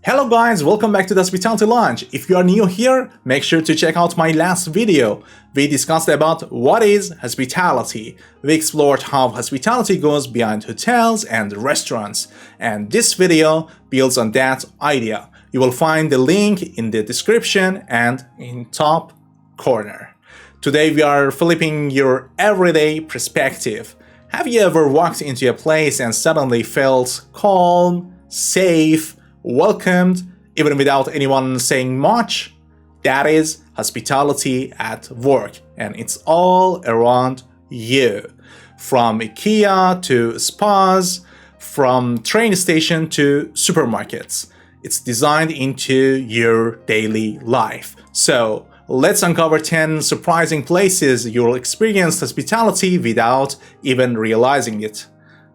Hello guys, welcome back to the Hospitality Lounge. If you are new here, make sure to check out my last video. We discussed about what is hospitality. We explored how hospitality goes beyond hotels and restaurants. And this video builds on that idea. You will find the link in the description and in top corner. Today we are flipping your everyday perspective. Have you ever walked into a place and suddenly felt calm, safe, welcomed, even without anyone saying much? That is hospitality at work, and it's all around you. From IKEA to spas, from train station to supermarkets. It's designed into your daily life. So let's uncover 10 surprising places you'll experience hospitality without even realizing it.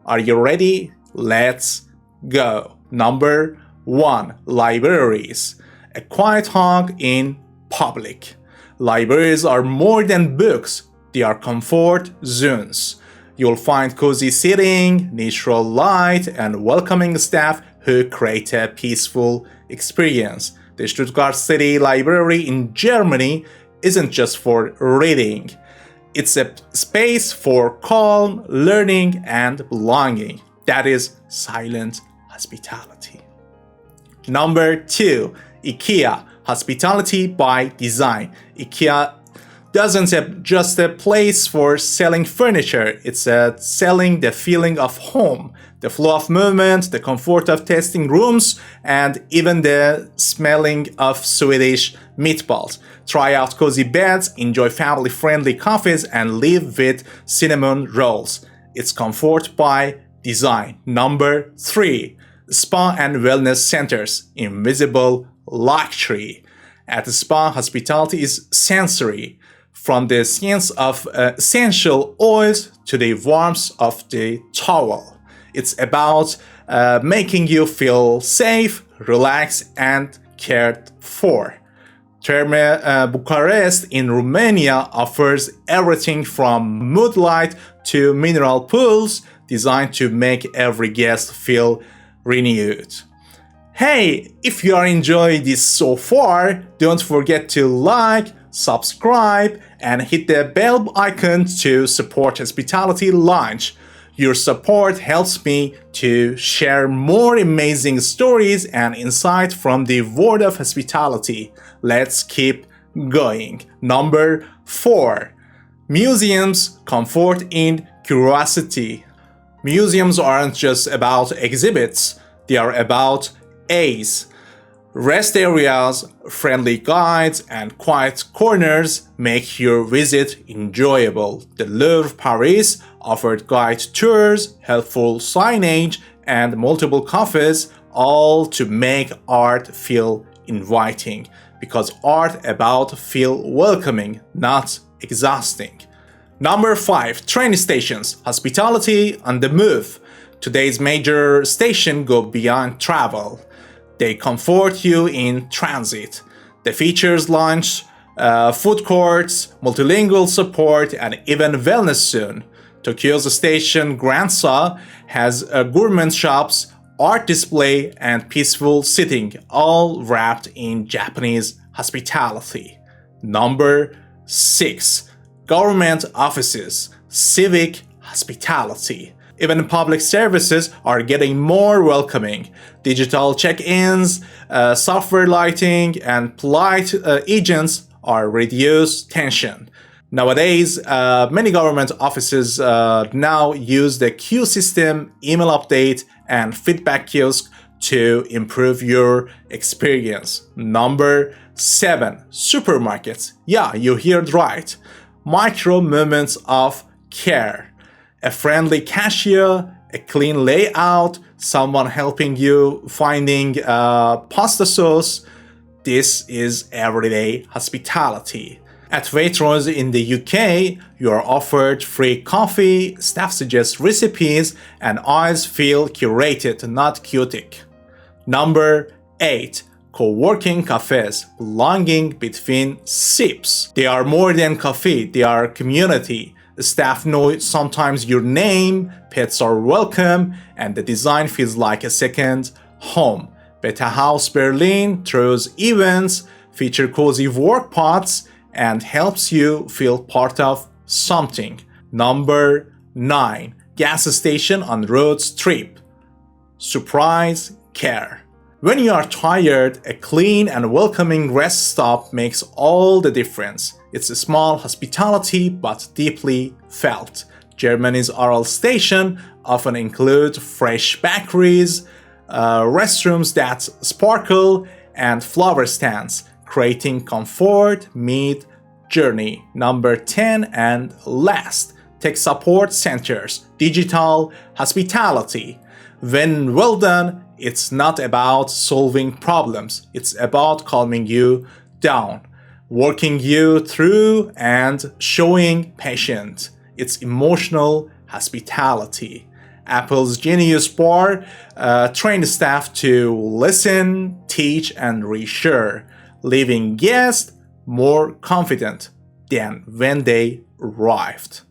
Are you ready? Let's go. Number 1. Libraries. A quiet hug in public. Libraries are more than books, they are comfort zones. You'll find cozy seating, natural light, and welcoming staff who create a peaceful experience. The Stuttgart City Library in Germany isn't just for reading. It's a space for calm, learning, and belonging. That is silent hospitality. Number 2. IKEA. Hospitality by design. IKEA doesn't just a place for selling furniture, it's selling the feeling of home, the flow of movement, the comfort of tasting rooms, and even the smelling of Swedish meatballs. Try out cozy beds, enjoy family-friendly coffees, and live with cinnamon rolls. It's comfort by design. Number 3. Spa and wellness centers. Invisible luxury. At the spa, hospitality is sensory. From the sense of essential oils to the warmth of the towel. It's about making you feel safe, relaxed, and cared for. Terme Bucharest in Romania offers everything from moonlight to mineral pools designed to make every guest feel renewed. Hey, if you are enjoying this so far, don't forget to like, subscribe, and hit the bell icon to support Hospitality Lounge. Your support helps me to share more amazing stories and insight from the world of hospitality. Let's keep going. Number 4. Museums, comfort in curiosity. Museums aren't just about exhibits, they are about A's. Rest areas, friendly guides, and quiet corners make your visit enjoyable. The Louvre Paris offered guide tours, helpful signage, and multiple cafes, all to make art feel inviting. Because art about feel welcoming, not exhausting. Number 5. Train stations. Hospitality on the move. Today's major stations go beyond travel. They comfort you in transit. The features lunch, food courts, multilingual support, and even wellness zone. Tokyo's station Gransa has gourmet shops, art display, and peaceful sitting, all wrapped in Japanese hospitality. Number 6. Government offices. Civic hospitality. Even public services are getting more welcoming. Digital check-ins, software lighting, and polite agents are reduce tension. Nowadays, many government offices now use the queue system, email update, and feedback kiosk to improve your experience. Number 7. Supermarkets. Yeah, you heard right. Micro moments of care. A friendly cashier, a clean layout, someone helping you finding pasta sauce. This is everyday hospitality. At Waitrose in the UK, you are offered free coffee, staff suggests recipes, and aisles feel curated, not chaotic. Number 8. Co-working cafes, belonging between sips. They are more than coffee, they are community. The staff know sometimes your name, pets are welcome, and the design feels like a second home. Beta House Berlin throws events, feature cozy work pods, and helps you feel part of something. Number 9. Gas station on road trip. Surprise care. When you are tired, a clean and welcoming rest stop makes all the difference. It's a small hospitality but deeply felt. Germany's Aral station often include fresh bakeries, restrooms that sparkle, and flower stands, creating comfort mid-journey. Number 10 and last, tech support centers, digital hospitality. When well done, it's not about solving problems, it's about calming you down, working you through, and showing patience. It's emotional hospitality. Apple's Genius Bar trained staff to listen, teach, and reassure, leaving guests more confident than when they arrived.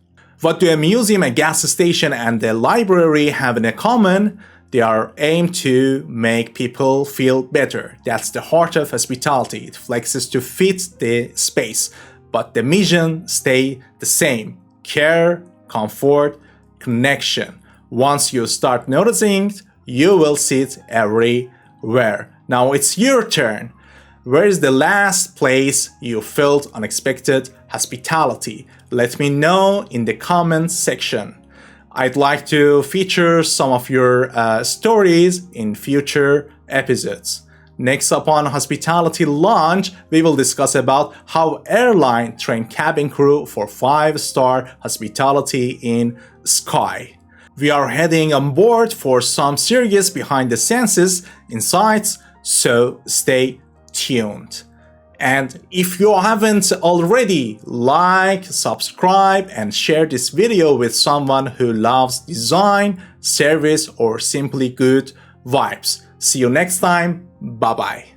What do a museum, a gas station, and a library have in common? They are aimed to make people feel better. That's the heart of hospitality. It flexes to fit the space, but the mission stays the same. Care, comfort, connection. Once you start noticing, you will see it everywhere. Now it's your turn. Where is the last place you felt unexpected hospitality? Let me know in the comments section. I'd like to feature some of your stories in future episodes. Next up on Hospitality Lounge, we will discuss about how airline train cabin crew for 5-star hospitality in Sky. We are heading on board for some serious behind the scenes insights, so stay tuned. And if you haven't already, like, subscribe, and share this video with someone who loves design, service, or simply good vibes. See you next time. Bye bye.